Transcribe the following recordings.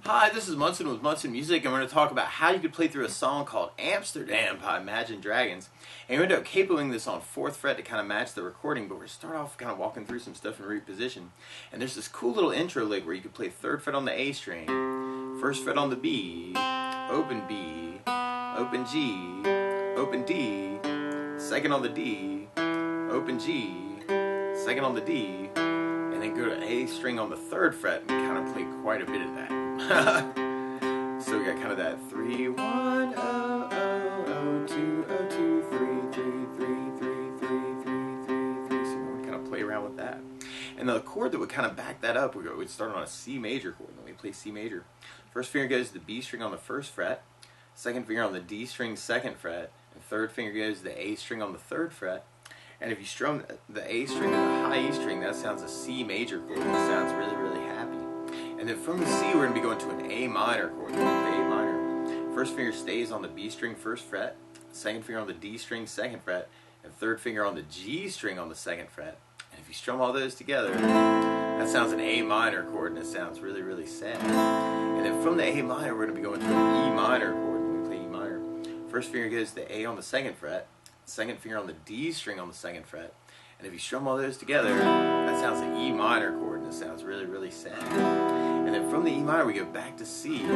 Hi, this is Munson with Munson Music, and we're going to talk about how you could play through a song called Amsterdam by Imagine Dragons. And we ended up capoing this on 4th fret to kind of match the recording, but we're going to start off kind of walking through some stuff in root position. And there's this cool little intro lick where you could play 3rd fret on the A string, 1st fret on the B, open G, open D, 2nd on the D, open G, 2nd on the D, and then go to A string on the 3rd fret and kind of play quite a bit of that. So we got kind of that 3 1 0 0 0 2 0 2 3 3 3 3 3 3 3 3. So we kind of play around with that. And the chord that would kind of back that up, we'd start on a C major chord. Then we play C major. First finger goes to the B string on the 1st fret. Second finger on the D string 2nd fret. And third finger goes to the A string on the 3rd fret. And if you strum the A string and the high E string, that sounds a C major chord. It sounds really, really happy. And then from the C, we're going to be going to an A minor chord. We're going to play A minor. First finger stays on the B string 1st fret. Second finger on the D string 2nd fret. And third finger on the G string on the 2nd fret. And if you strum all those together, that sounds an A minor chord, and it sounds really, really sad. And then from the A minor, we're going to be going to an E minor chord. When we play E minor, first finger goes to the A on the 2nd fret. Second finger on the D string on the 2nd fret. And if you strum all those together, that sounds an E minor chord, and it sounds really, really sad. And then from the E minor, we go back to C, and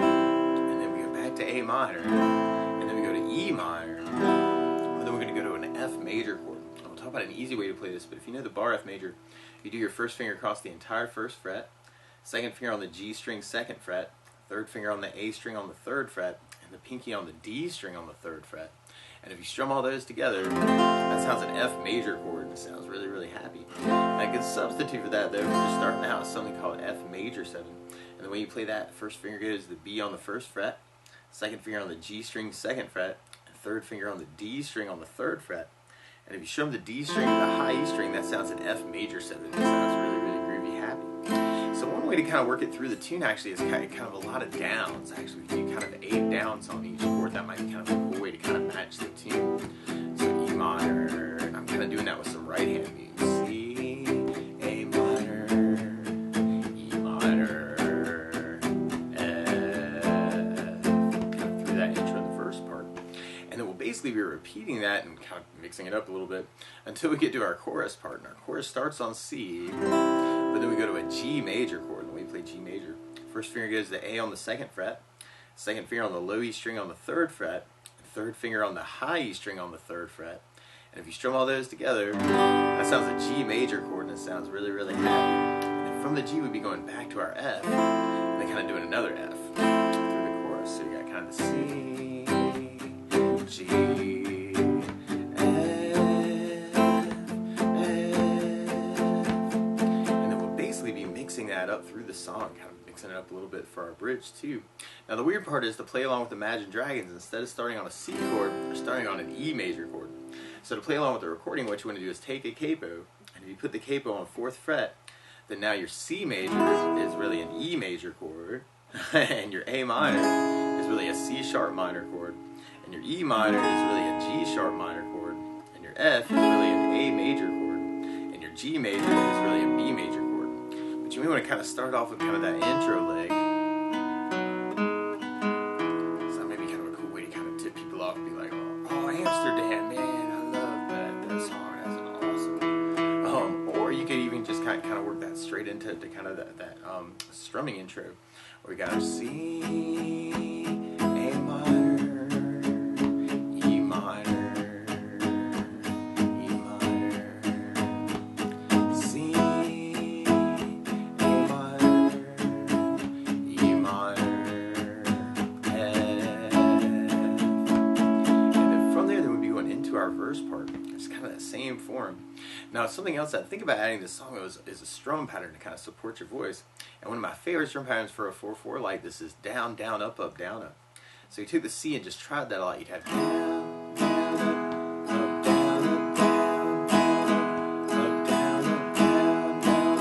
then we go back to A minor, and then we go to E minor, and then we're going to go to an F major chord. I'll talk about an easy way to play this, but if you know the bar F major, you do your first finger across the entire 1st fret, second finger on the G string 2nd fret, third finger on the A string on the 3rd fret, and the pinky on the D string on the 3rd fret. And if you strum all those together, that sounds an F major chord, and it sounds really, really happy. A good substitute for that, though, if you're just starting out, is something called F major 7. And the way you play that, first finger goes to the B on the 1st fret, second finger on the G string 2nd fret, and third finger on the D string on the 3rd fret. And if you strum the D string and the high E string, that sounds an F major 7. It sounds really, really groovy, happy. So one way to kind of work it through the tune actually is kind of a lot of downs. Actually, we do kind of 8 downs on each chord. That might be kind of a cool way to kind of match the tune. So E minor, and I'm kind of doing that with some right hand beats. C, A minor, E minor, F. Kind of through that intro in the first part. And then we'll basically be repeating that and kind of mixing it up a little bit until we get to our chorus part. And our chorus starts on C, but then we go to a G major chord, and we play G major. First finger goes to the A on the 2nd fret, second finger on the low E string on the 3rd fret, third finger on the high E string on the 3rd fret. And if you strum all those together, that sounds a G major chord, and it sounds really, really happy. And then from the G, we'd be going back to our F, and then kind of doing another F through the chorus. So you got kind of the C, G, F, and then we'll basically be mixing that up through the song, kind of mixing it up a little bit for our bridge too. Now the weird part is to play along with Imagine Dragons, instead of starting on a C chord, we're starting on an E major chord. So to play along with the recording, what you want to do is take a capo, and if you put the capo on 4th fret, then now your C major is really an E major chord, and your A minor is really a C sharp minor chord, and your E minor is really a G sharp minor chord, and your F is really an A major chord, and your G major is really a B major chord. But you may want to kind of start off with kind of that intro lick. So that may be kind of a cool way to kind of tip people off and be like, oh, Amsterdam, man, I love that song, that's awesome. Or you could even just kind of work that straight into kind of that strumming intro, where we got our C, A minor, E minor, E minor, C, A minor, E minor, F. And then from there, we'd be going into our verse part. It's kind of that same form. Now, something else I think about adding to this song is a strum pattern to kind of support your voice. And one of my favorite strum patterns for a 4/4 like this is down, down, up, up, down, up. So you took the C and just tried that a lot. You'd have down, down, up, down, up, down, up, down, up, down, down,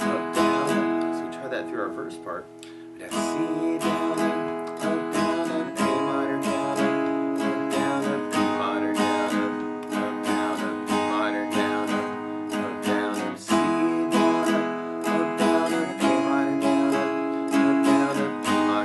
up, down, up. So we tried that through our verse part. We'd have C, down, up, down, up, A minor, down, up, down, up, E minor, down, up, down, up, E minor, down, up, down, up, C, down, up, down, up, A minor, down, up, down, up, E minor.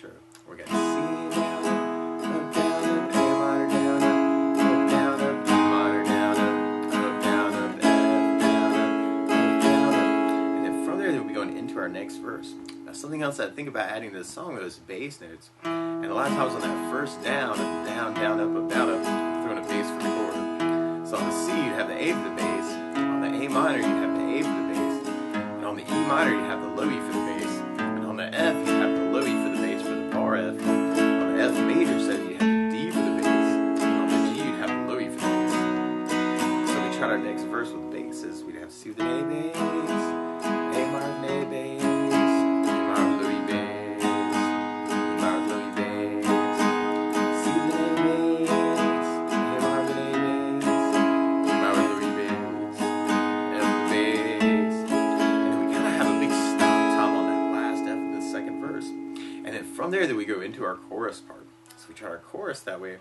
intro. We're going to C down, up, down, up, A minor, down, up, down, up, E minor, down, up, down, up, F, down, up, down, up. And then from there, we'll be going into our next verse. Now, something else I think about adding to the song, though, is bass notes. And a lot of times on that first down, down, down, up, down, up, throwing a bass for the chord. So on the C, you'd have the A for the bass. On the A minor, you'd have the A for the bass. And on the E minor, you'd have the low E for the bass. And on the F, you'd have the low E for the bass for the bar F. On the F major seven, you'd have the D for the bass. And on the G, you'd have the low E for the bass. So we tried our next verse with basses. We'd have C with an A bass, A minor with an A bass, E minor with low E bass, E minor with low E bass, C with an A bass, A minor with an A bass, E minor with low E bass, F with the bass. And then we kind of have a big stop time on that last F in the second verse. And then from there, we go into our chorus part. So we try our chorus that way.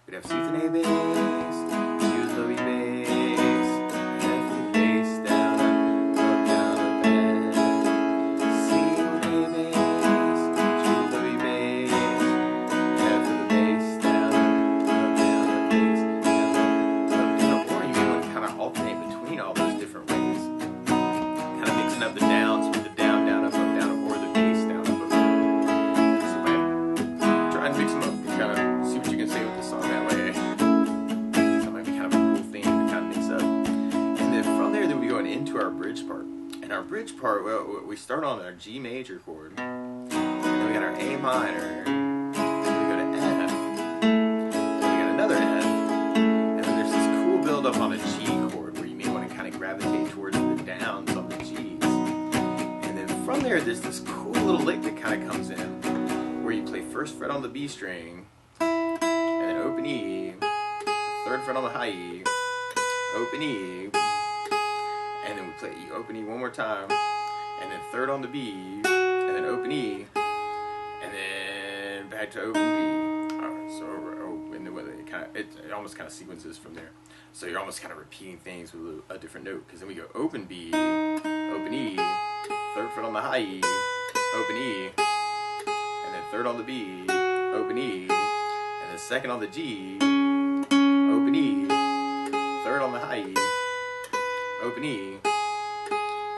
We'd have C with an A bass, G with low E bass, F with the bass, down, up, down, up, F. C with an A bass, G with low E bass, F with the bass, down, up, down, up, bass, down, up. Or you may want to kind of alternate between all those different ways. Kind of mixing up the downs with the down, down, up, or the bass, down, up, up. So try and mix them up and kind of see what you can say with the song that way. That might be kind of a cool thing to kind of mix up. And then from there, then we go into our bridge part. And our bridge part, well, we start on our G major chord. And then we got our A minor. Then we go to F. Then we got another F. And then there's this cool build up on a G chord where you may want to kind of gravitate towards the downs on the G's. And then from there, there's this cool little lick that kind of comes in where you play first fret on the B string, and then open E, third fret on the high E, open E, and then we play E, open E one more time, and then third on the B, and then open E, and then back to open B. Alright, so and then it almost kind of sequences from there. So you're almost kind of repeating things with a different note, because then we go open B, open E, third fret on the high E, open E, and then third on the B, open E, and then second on the G, open E, third on the high E, open E,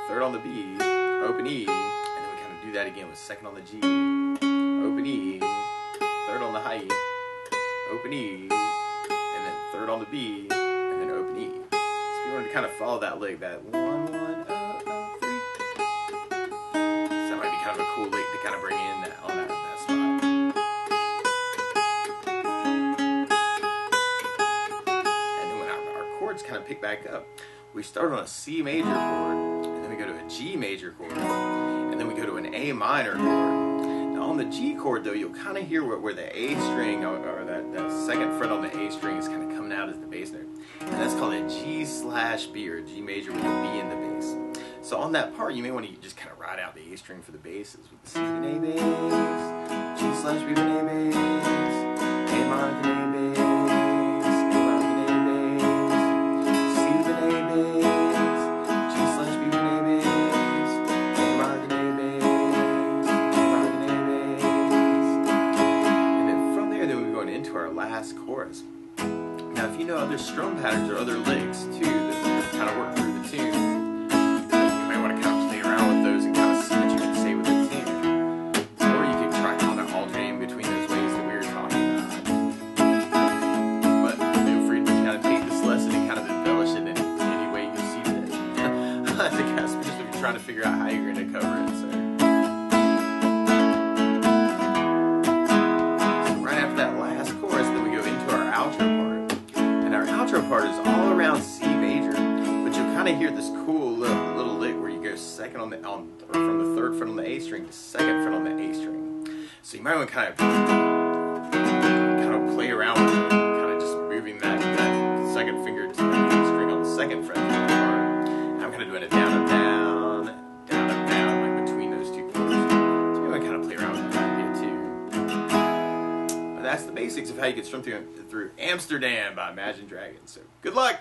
third on the B, open E, and then we kind of do that again with second on the G, open E, third on the high E, open E, and then third on the B, and then open E. So we wanted to kind of follow that lick, that 1, 1, 0, 0, 3. So that might be kind of a cool lick to kind of bring in that on that spot. And then when our chords kind of pick back up, we start on a C major chord, and then we go to a G major chord, and then we go to an A minor chord. Now on the G chord though, you'll kind of hear where the A string, or that second fret on the A string is kind of coming out as the bass note. And that's called a G/B, or G major with a B in the bass. So on that part, you may want to just kind of ride out the A string for the basses with the C with an A bass, G/B with an A bass, A minor with an A bass, A minor with an A bass, C with an A bass, G/B with an A bass, A minor with an A bass, A minor with an A bass. And then from there, then we're going into our last chorus. Now, if you know other strum patterns or other licks too that kind of work through the tune, you may want to kind of play around with those and kind of see what you can say with the tune. Or you can try kind of alternating between those ways that we were talking about. But feel free to kind of take this lesson and kind of embellish it in any way you see fit. I think that's just what you're trying to figure out how you're going to cover it. So right after that last chorus, then we go into our outro part. Our outro part is all around C major, but you'll kind of hear this cool little lick where you go second or from the third fret on the A string to second fret on the A string. So you might want to kind of play around with it, kind of just moving that second finger to the A string on the second fret. And I'm kind of doing it down, up, down, down, up, down, like between those two chords. So you might kind of play around with that idea too. That's the basics of how you get strummed through Amsterdam by Imagine Dragons. So good luck!